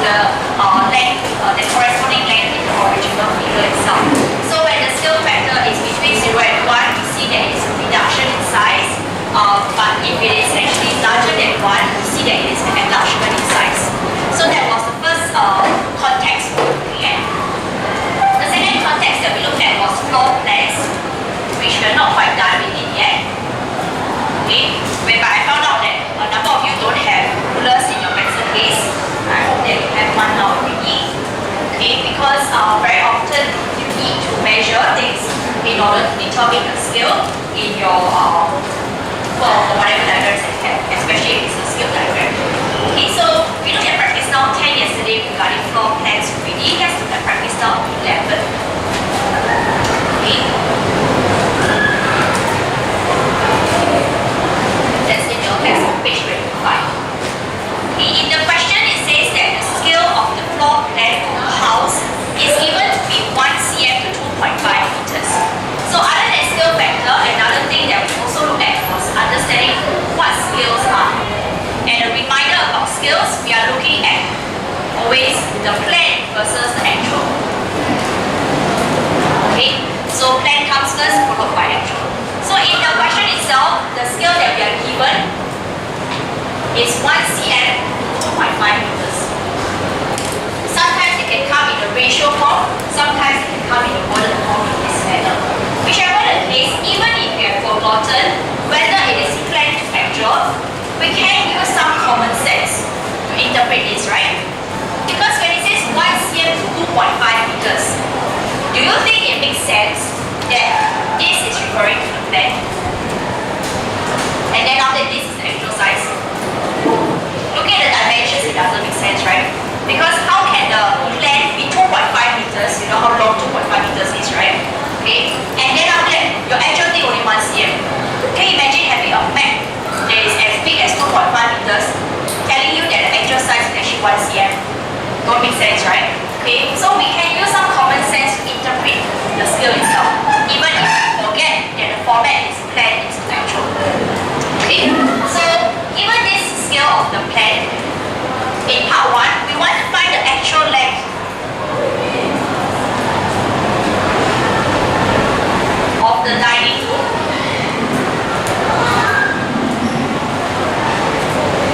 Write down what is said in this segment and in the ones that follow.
the corresponding length in the original figure itself. So when the scale factor is between 0 and 1, we see that it is a reduction in size. But if it is actually larger than 1, we see that it is an enlargement in size. So that was the first context we were looking at. The second context that we looked at was floor plans, which we are not quite done with it yet. Okay, whereby I found out that a number of you don't have rulers in your pencil case. I hope that you have one now already. Okay, because very often you need to measure things in order to determine the scale in your for whatever diagrams that you have, especially if it's a scale diagram. Okay, so we looked at practice now 10 yesterday regarding floor plans already. Let's look at practice now 11. Okay. That's in your textbook page 25. Okay, in the question it says that the scale of the floor plan of a house is given to be 1 cm to 2.5 meters. So other than scale factor, another thing that we also looked at was understanding what scales are. And a reminder about scales, we are looking at always the plan versus the actual. Okay, so plan comes first, followed by actual. So in the question itself, the scale that we are given is 1 cm to 2.5 meters. Sometimes it can come in the ratio form, sometimes it can come in the worded form in this manner. Whichever the case, even if we have forgotten whether it is plan to actual, we can use some common sense to interpret this, right? Because when it says 1 cm to 2.5 meters, do you think it makes sense that this is referring to the plan? And then after this is the actual size? Looking at the dimensions, it doesn't make sense, right? Because how can the plan be 2.5 meters? You know how long 2.5 meters is, right? Okay. And then after that, your actual thing only 1 cm. Can you imagine having a map that is as big as 2.5 meters, telling you that the actual size is actually 1 cm? Don't make sense, right? Okay. So we can use some common sense to interpret the scale itself, even if we forget that the format is plan is actual. Okay. So given this scale of the plan, in part 1, we want to find the actual length of the dining room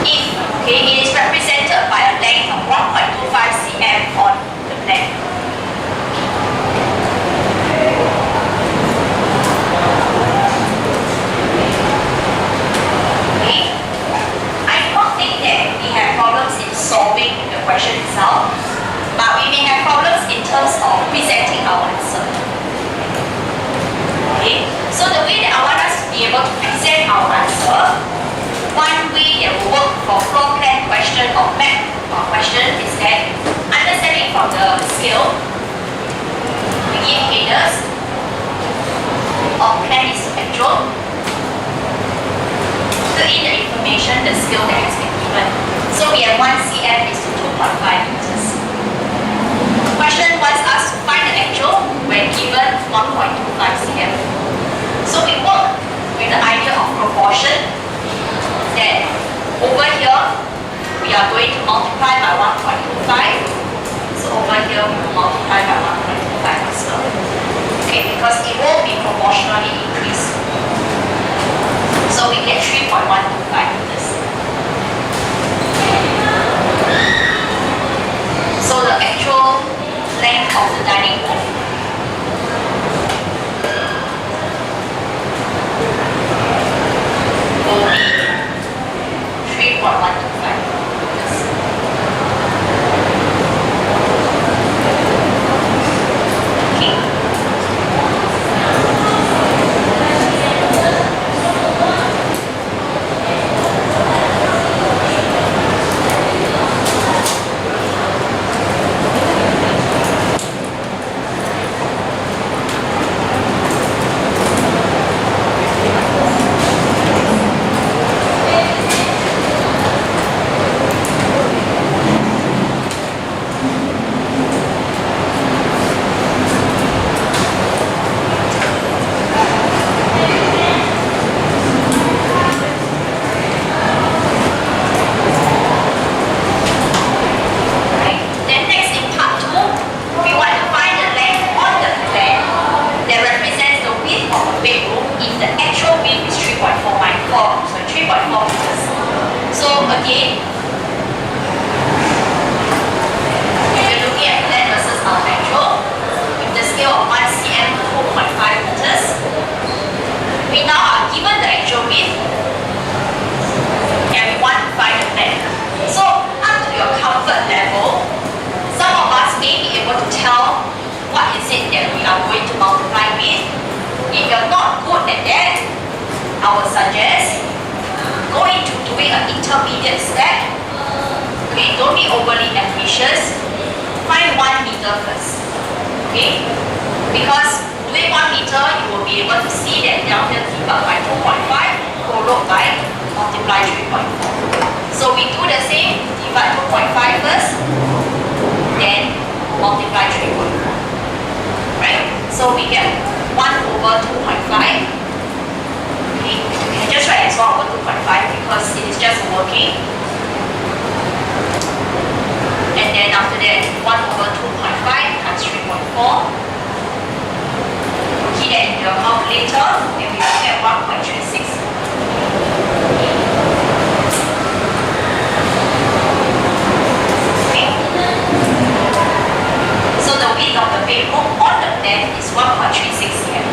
if it is represented by a length of 1.25 cm on the plan. Okay. I don't think that we have problems in solving the question itself, but we may have problems in terms of presenting our answer. Okay, so the way that I want us to be able to present our answer, one way that will work for floor plan question or map question is that understanding from the scale, we give headers of plan is actual, fill in the information, the scale that has been given. So we have 1 cm is to 2.5 meters. The question wants us to find the actual when given 1.25 cm. So we work with the idea of proportion, that over here we are going to multiply by 1.25. So over here we will multiply by 1.25 as well. Okay, because it will be proportionally increased. So we get 3.125 meters. intermediate step. Okay, don't be overly ambitious. Find 1 meter first. Okay, because doing 1 meter, you will be able to see that downhill divide by 2.5 followed by multiply 3.4. So we do the same, divide 2.5 first, then multiply 3.4. Right? So we get 1 over 2.5. Okay, you can just write as 1 over 2.5 because it is just working. And then after that, 1 over 2.5 times 3.4. Key that into your calculator, and we will get 1.36. Okay. So the width of the bedroom on the plan is 1.36 cm.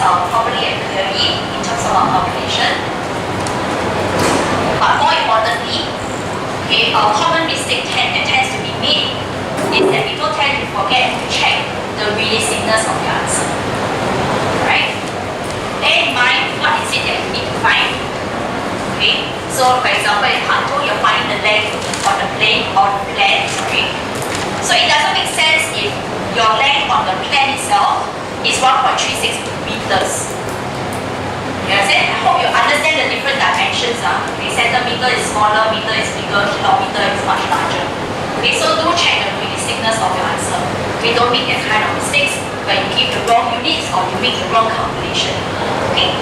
Properly and clearly in terms of our calculation. But more importantly, okay, a common mistake that tends to be made is that people tend to forget to check the realisticness of the answer. Right? Bear in mind what is it that you need to find. Okay? So for example, in part 2, you're finding the length on the plane or the plan, sorry. So it doesn't make sense if your length on the plan itself is 1.36 meters. You understand? I hope you understand the different dimensions. Okay, centimeter is smaller, meter is bigger, kilometer is much larger. Okay, so do check the realisticness of your answer. Okay, don't make that kind of mistakes where you give the wrong units or you make the wrong calculation. Okay?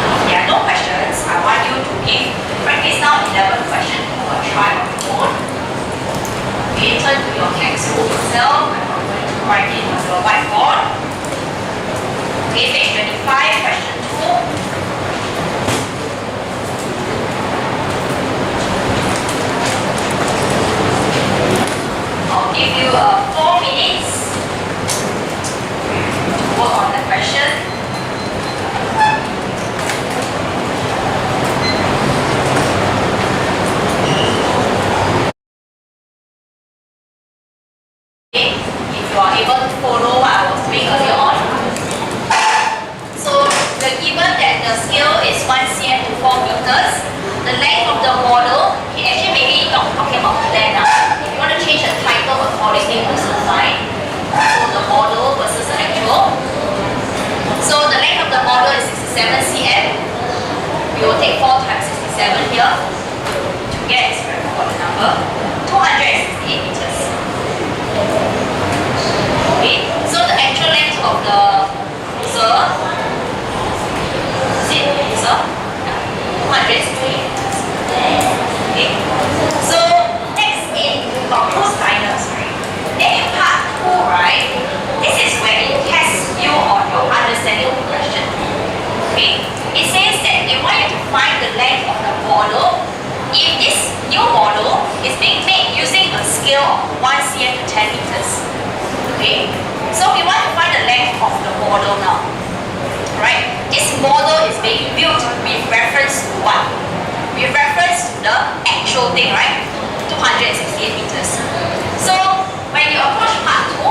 If there are no questions, I want you to practice now 11 questions for a try on your own. Okay, turn to your textbook itself. I'm going to write it on your whiteboard. Okay, page 25, question 2. I'll give you 4 minutes to work on the question. Okay, if you are able to follow what I was doing earlier on. So, the given that the scale is 1 cm to 4 meters, the length of the model, okay, actually maybe not talking about plan now. If you want to change the title accordingly to the sign, so the model versus the actual. So, the length of the model is 67 cm. We will take 4 times 67 here to get this very important number, 268 meters. Okay, so the actual length of the cruiser, is it cruiser? 268 meters. Okay, so next in cruise liners, right? Then in part 2, right? This is where it tests you on your understanding of the question. Okay, it says that they want you to find the length of the model if this new model is being made using a scale of 1 cm to 10 meters. Okay, so we want to find the length of the model now. Right? This model is being built with reference to what? With reference to the actual thing, right? 268 meters. So when you approach part 2,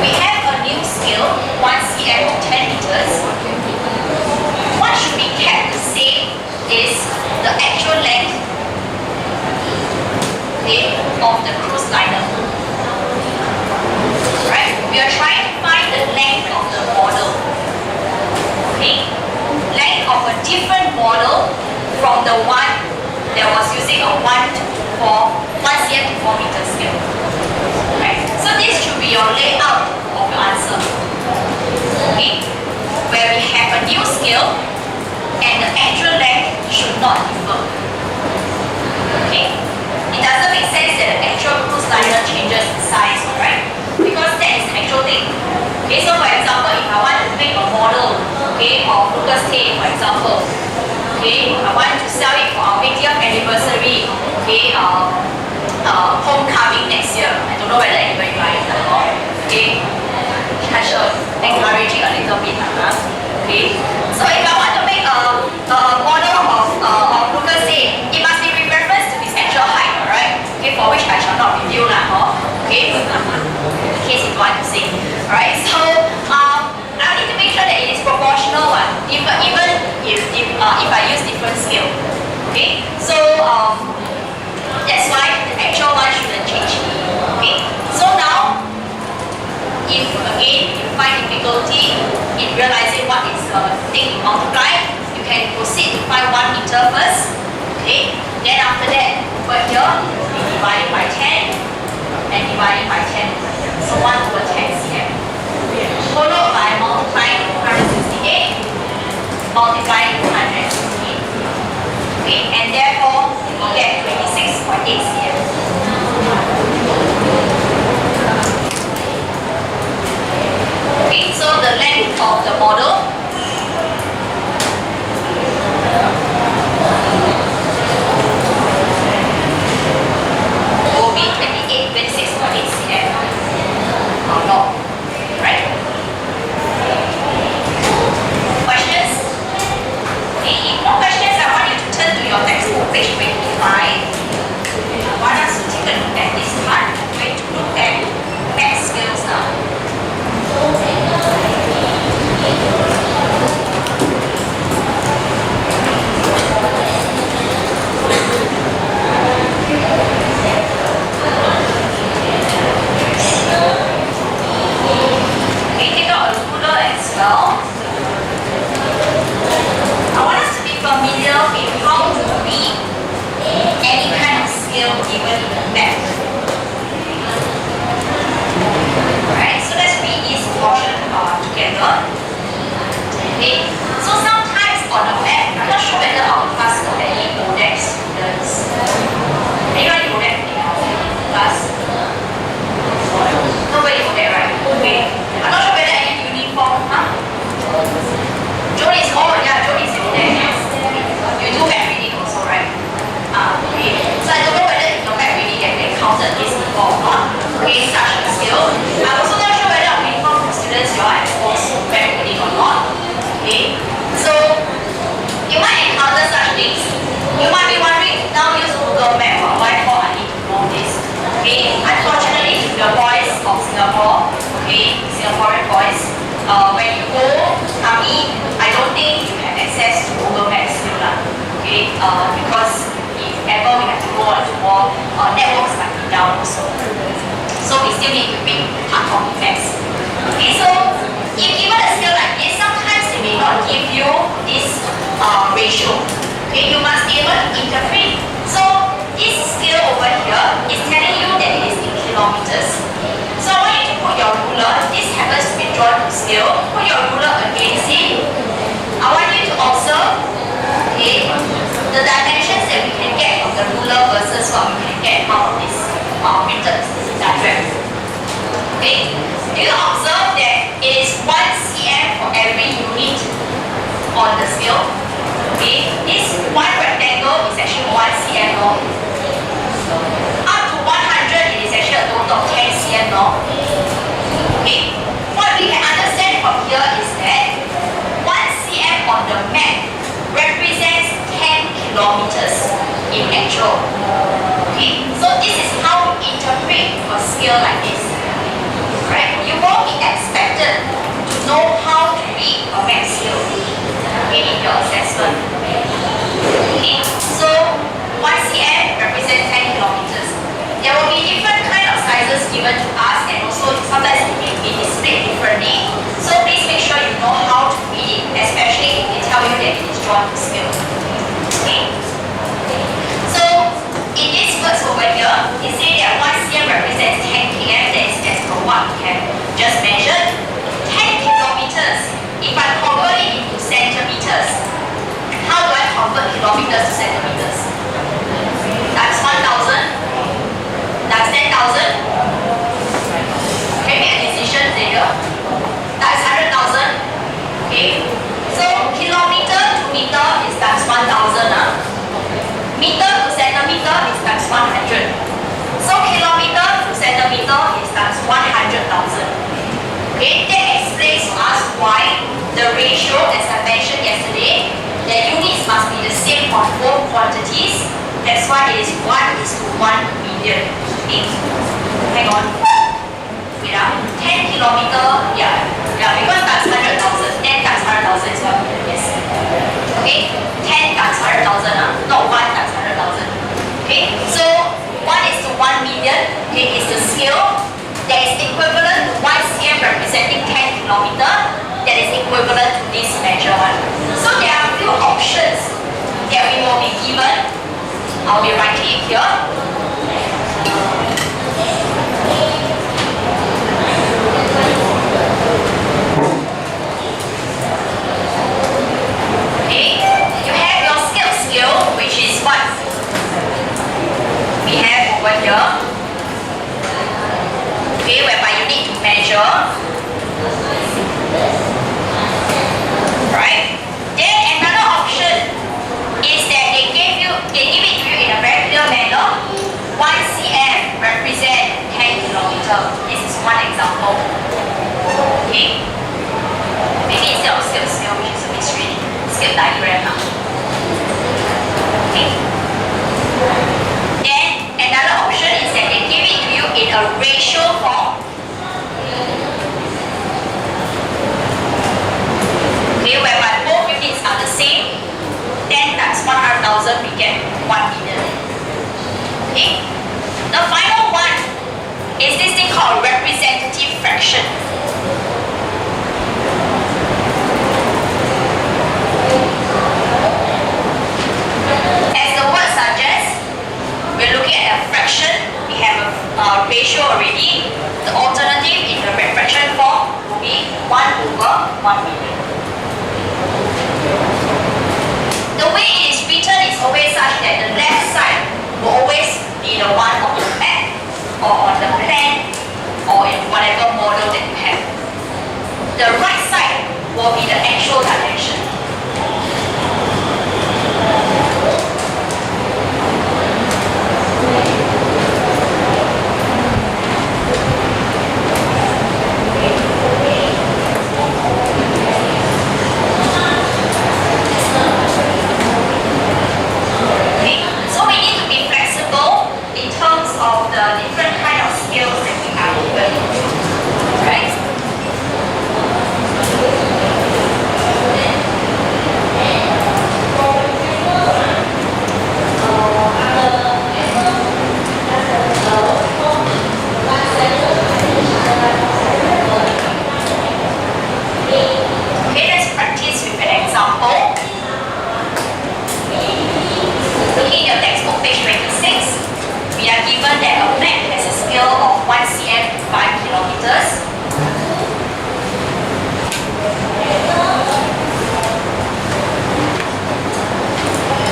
we have a new scale, 1 cm to 10 meters. What should be kept the same is the actual length, okay, of the cruise liner. Right? We are trying to find the length of the model. Okay? Length of a different model from the one that was using a 1 cm to 4 meter scale. Right? So this should be your layout of your answer. Okay? Where we have a new scale and the actual length should not differ. Okay? It doesn't make sense that the actual cruise liner changes in size, right? Because that is the actual thing. Okay, so for example, if I want to make a model, okay, of Lucas Tay, for example, okay, I want to sell it for our 80th anniversary. homecoming next year. I don't know whether anybody buy it or not. Okay, I should encourage it a little bit. Okay, so if I want to make a model of Lucas say, it must be with reference to his actual height, alright? Okay, for which I shall not reveal lah. Okay, in case you want to say. Alright, so I need to make sure that it is proportional one, even if I use different scale. Okay, so that's why the actual one shouldn't change. Okay, so now if again you find difficulty in realizing what is the thing to multiply, you can proceed to find 1 meter first. Okay, then after that over here we divide it by 10 and divide it by 10. So 1 over 10 cm. Followed by multiplying 168, multiplying 268. Okay, and therefore we get 26.8 cm. Okay, so the length of the model will be 26.8 cm. Or not, right? Questions? Okay, if no questions, I want you to turn to your textbook, page 25. I want us to take a look at this part. We're going to look at math skills now. Okay, take out a ruler as well. I want us to be familiar with how to read any kind of scale given in the map. Alright, so let's read this portion together. Okay, so sometimes on the map, I'm not sure whether our class got any ODEX students. Anybody ODEX in our class? Nobody ODEX, right? Okay. I'm not sure whether any uniform, huh? Joan is, oh yeah, Joan is ODEX, yes. You do map reading also, right? Okay. So I don't know whether in your map reading they counted this before or not. Okay, such a skill. I'm also not sure whether our uniform students you are exposed to map reading or not. Okay. So you might encounter such things. You might be wondering, now use Google Map, why for I need to know this? Okay. Unfortunately, to the boys of Singapore, okay, Singaporean boys, when you go army, I don't think you have access to Google Maps still lah. Okay, because if ever we have to go on to war, networks might be down also. So we still need to read hard copy maps. Okay, so if given a skill like this, sometimes they may not give you this ratio. Okay, you must be able to interpret. So this scale over here is telling you that it is in kilometers. So I want you to put your ruler. This happens to be drawn to scale. Put your ruler against it. I want you to observe, okay, the dimensions that we can get from the ruler versus what we can get out of this printed diagram. Okay, do you observe that it is 1 cm for every unit on the scale? Okay, this one rectangle is actually 1 cm long. Up to 100, it is actually a total of 10 cm long. Okay, what we can understand from here is that 1 cm on the map represents 10 kilometers in actual. Okay, so this is how we interpret a scale like this. Right? You won't be expected to know how to read a map scale in your assessment. Okay, so 1 cm represents 10 kilometers. There will be different kind of sizes given to us, and also sometimes it may be displayed differently. So please make sure you know how to read it, especially if they tell you that it is drawn to scale. Okay. So in this words over here, it says that 1 cm represents 10 km. That is as per what we have just measured. 10 kilometers. If I convert it into centimeters, how do I convert kilometers to centimeters? That's 1,000. That's 10,000. Can you make a decision there? That's 100,000. Okay. So kilometer to meter is times 1,000. Meter to centimeter is times 100. So Okay, that explains to us why the ratio, as I mentioned yesterday, the units must be the same for both quantities. That's why it is 1:1 million. Okay, hang on. Wait, 10 kilometer, yeah, because that's 100,000. 10 times 100,000 is 1 million, yes. Okay, 10 times 100,000, not 1 times 100,000. Okay, so 1:1 million, okay, is the scale that is equivalent to 1 cm representing 10 kilometer. That is equivalent to this measurement. So there are a few options that we will be given. I'll be writing it here. Okay, you have your scale, which is what we have over here. Okay, whereby you need to measure. Right? Then another option is that they give it to you in a very clear manner. 1 cm represent 10 kilometer. This is one example. Okay? Maybe instead of scale, which is a bit strange, scale diagram now. Okay? Then another option is that they give it to you in a ratio form. Okay, whereby both units are the same. 10 times 100,000 we get 1 million. Okay? The final one is this thing called representative fraction. As the word suggests, we're looking at a fraction. We have a ratio already. The alternative in the fraction form will be 1/1 million. The way it is written is always such that the left side will always be the one on the map or on the plan or in whatever model that you have. The right side will be the actual dimension. Of the different kind of skills that we are given, right? Okay, let's practice with an example. Looking at your textbook, page 26. We are given that a map has a scale of 1 cm to 5 kilometers.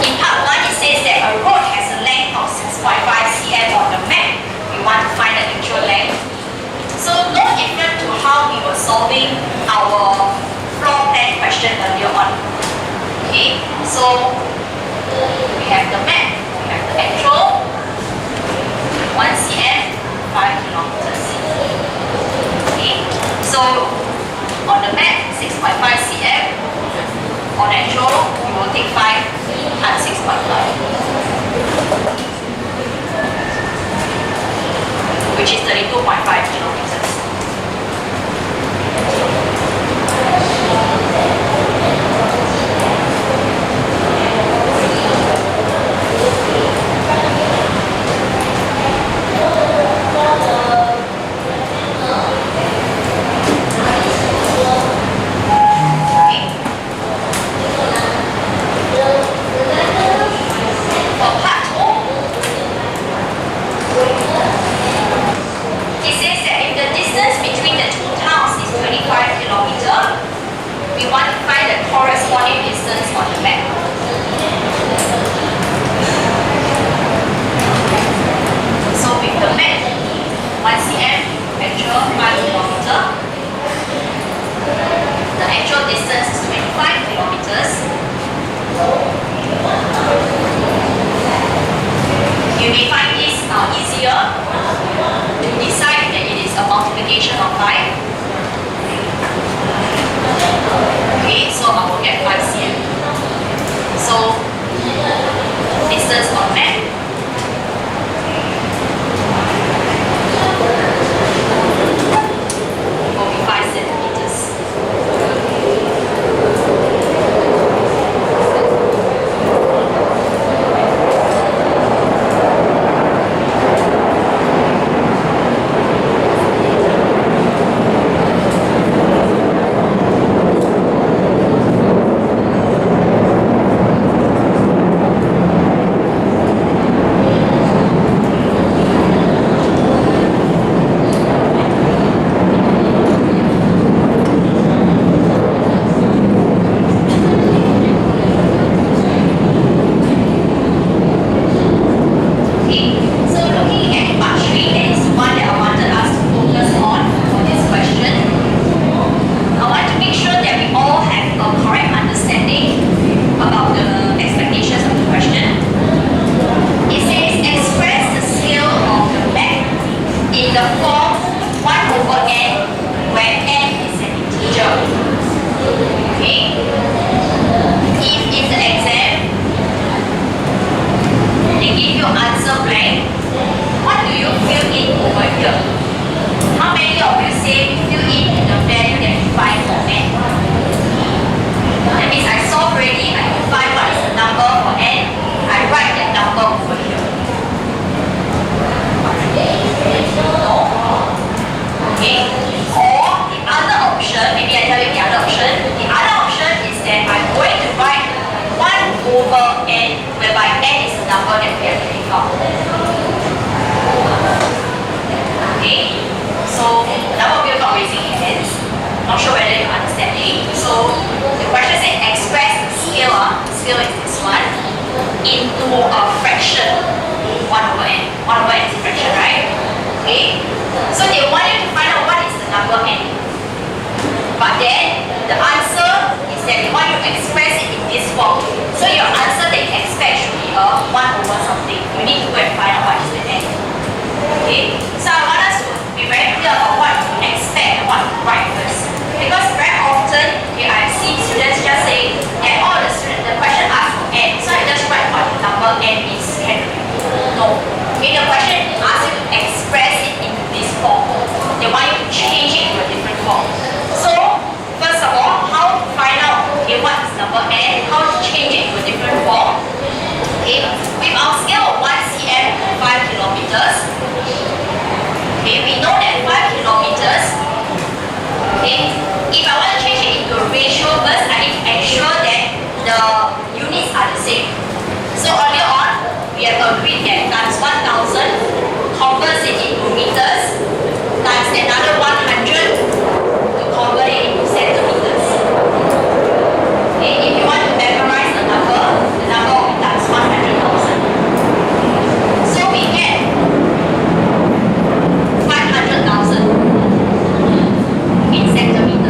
In part 1, it says that a road has a length of 6.5 cm on the map. We want to find the actual length. So no different to how we were solving our floor plan question earlier on. Okay, so we have the map, we have the actual 1 cm, 5 kilometers. Okay, so on the map, 6.5 cm. On actual, we will take 5 times 6.5, which is 32.5 kilometers. I will get 5 cm. So distance on map will be 5 centimeters. Centimeters.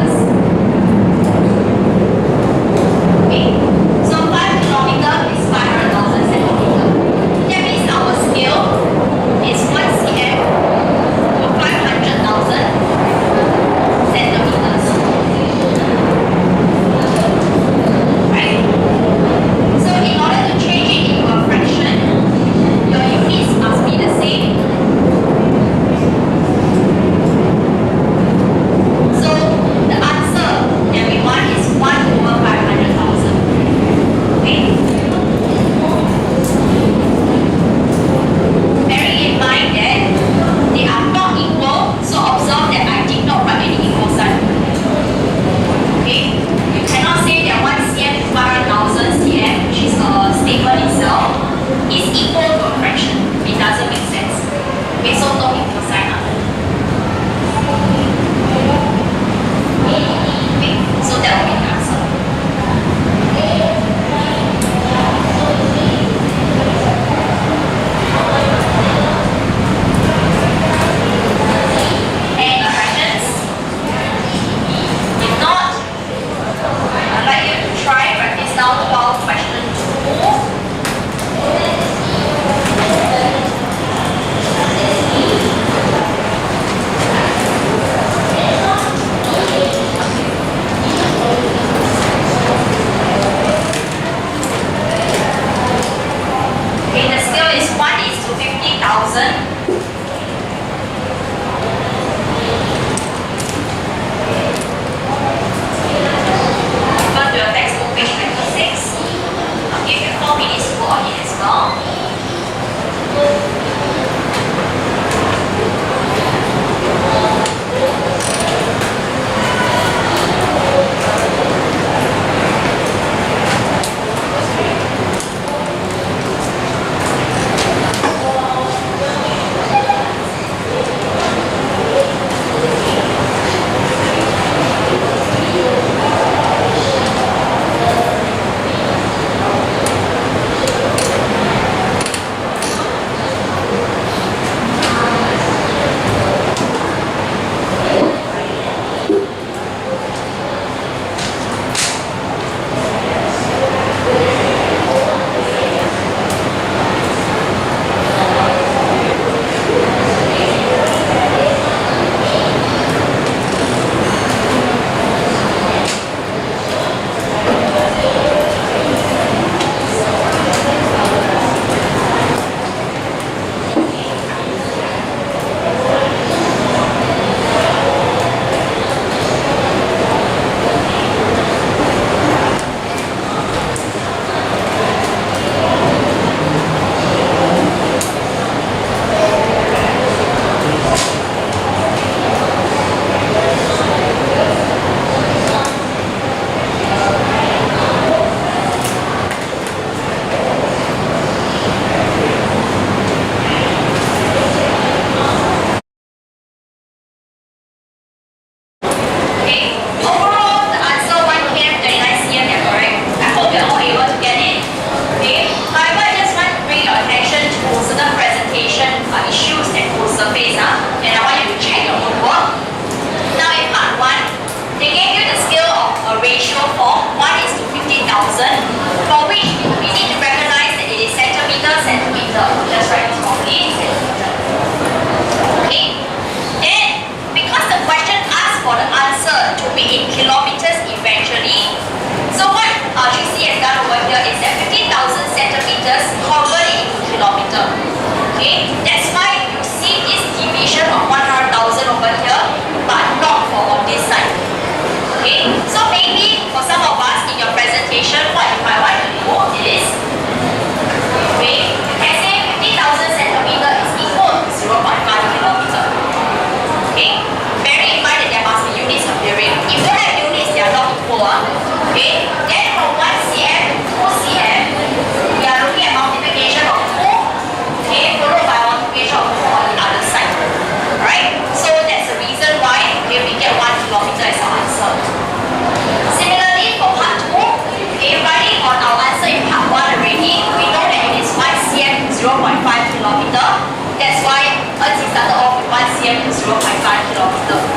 0.5 kilometer.